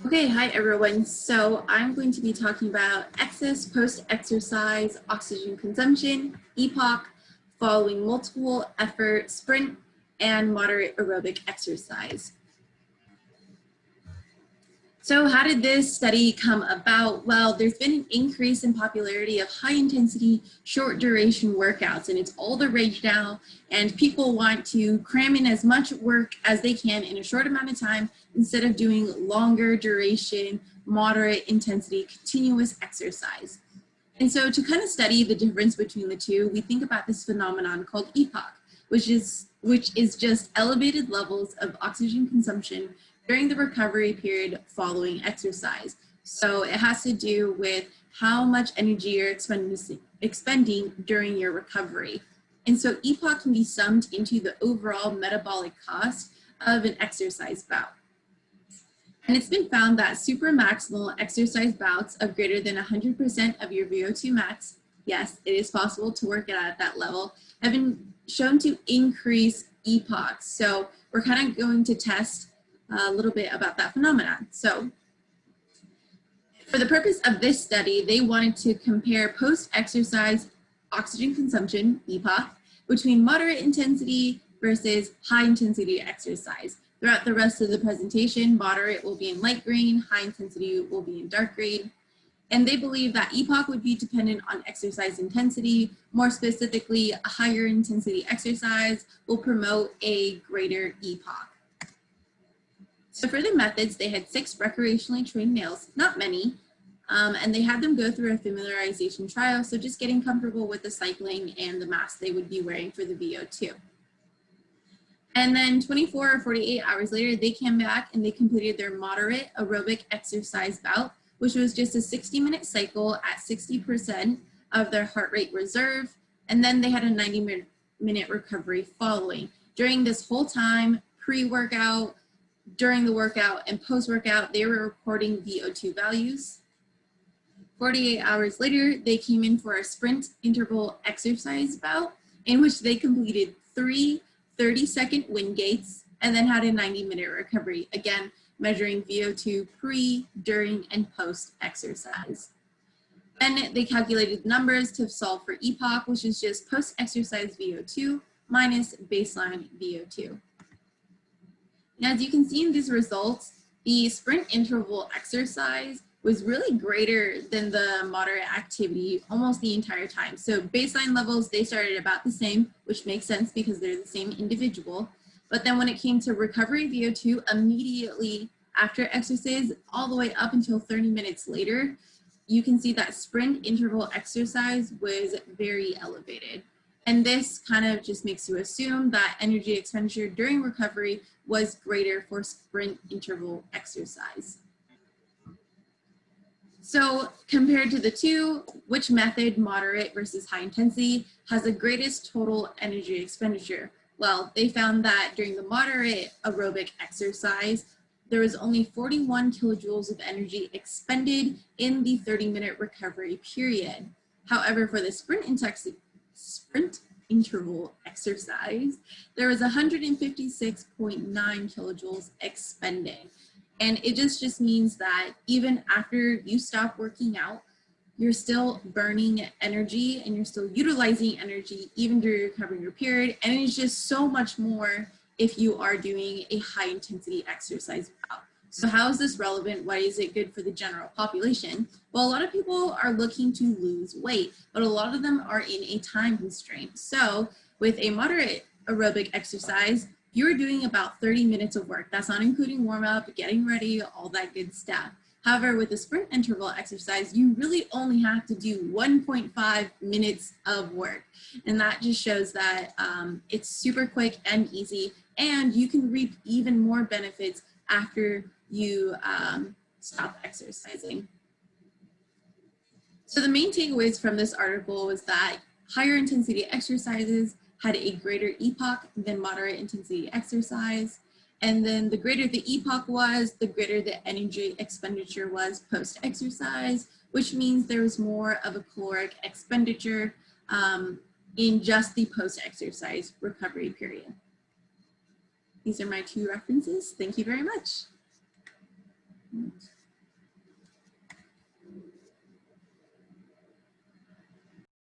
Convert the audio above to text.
Okay, hi everyone. So I'm going to be talking about excess post-exercise oxygen consumption, EPOC, following multiple effort sprint and moderate aerobic exercise. So how did this study come about? Well, there's been an increase in popularity of high intensity, short duration workouts, and it's all the rage now. And people want to cram in as much work as they can in a short amount of time instead of doing longer duration, moderate intensity, continuous exercise. And so to kind of study the difference between the two, we think about this phenomenon called EPOC, which is just elevated levels of oxygen consumption during the recovery period following exercise. So it has to do with how much energy you're expending during your recovery. And so EPOC can be summed into the overall metabolic cost of an exercise bout. And it's been found that supramaximal exercise bouts of greater than 100% of your VO2 max, yes, it is possible to work out at that level, have been shown to increase EPOC. So we're kind of going to test a little bit about that phenomenon. So for the purpose of this study, they wanted to compare post-exercise oxygen consumption, EPOC, between moderate intensity versus high intensity exercise. Throughout the rest of the presentation, moderate will be in light green, high intensity will be in dark green. And they believe that EPOC would be dependent on exercise intensity. More specifically, a higher intensity exercise will promote a greater EPOC. So for the methods, they had 6 recreationally trained males, not many, and they had them go through a familiarization trial, so just getting comfortable with the cycling and the mask they would be wearing for the VO2. And then 24 or 48 hours later, they came back and they completed their moderate aerobic exercise bout, which was just a 60-minute cycle at 60% of their heart rate reserve, and then they had a 90-minute recovery following. During this whole time, pre-workout, during the workout, and post-workout, they were recording VO2 values. 48 hours later, they came in for a sprint interval exercise bout in which they completed 3 30-second wind gates and then had a 90-minute recovery, again, measuring VO2 pre, during, and post-exercise. Then they calculated numbers to solve for EPOC, which is just post-exercise VO2 minus baseline VO2. Now, as you can see in these results, the sprint interval exercise was really greater than the moderate activity almost the entire time. So baseline levels, they started about the same, which makes sense because they're the same individual. But then when it came to recovery VO2, immediately after exercise, all the way up until 30 minutes later, you can see that sprint interval exercise was very elevated. And this kind of just makes you assume that energy expenditure during recovery was greater for sprint interval exercise. So compared to the two, which method, moderate versus high intensity, has the greatest total energy expenditure? Well, they found that during the moderate aerobic exercise, there was only 41 kilojoules of energy expended in the 30-minute recovery period. However, for the sprint interval exercise, there was 156.9 kilojoules expended. And it just means that even after you stop working out, you're still burning energy and you're still utilizing energy even during your recovery period. And it's just so much more if you are doing a high intensity exercise bout. So how is this relevant? Why is it good for the general population? Well, a lot of people are looking to lose weight, but a lot of them are in a time constraint. So with a moderate aerobic exercise, you're doing about 30 minutes of work. That's not including warm up, getting ready, all that good stuff. However, with the sprint interval exercise, you really only have to do 1.5 minutes of work. And that just shows that it's super quick and easy, and you can reap even more benefits after you stop exercising. So the main takeaways from this article was that higher intensity exercises had a greater EPOC than moderate intensity exercise. And then the greater the EPOC was, the greater the energy expenditure was post-exercise, which means there was more of a caloric expenditure in just the post-exercise recovery period. These are my 2 references. Thank you very much.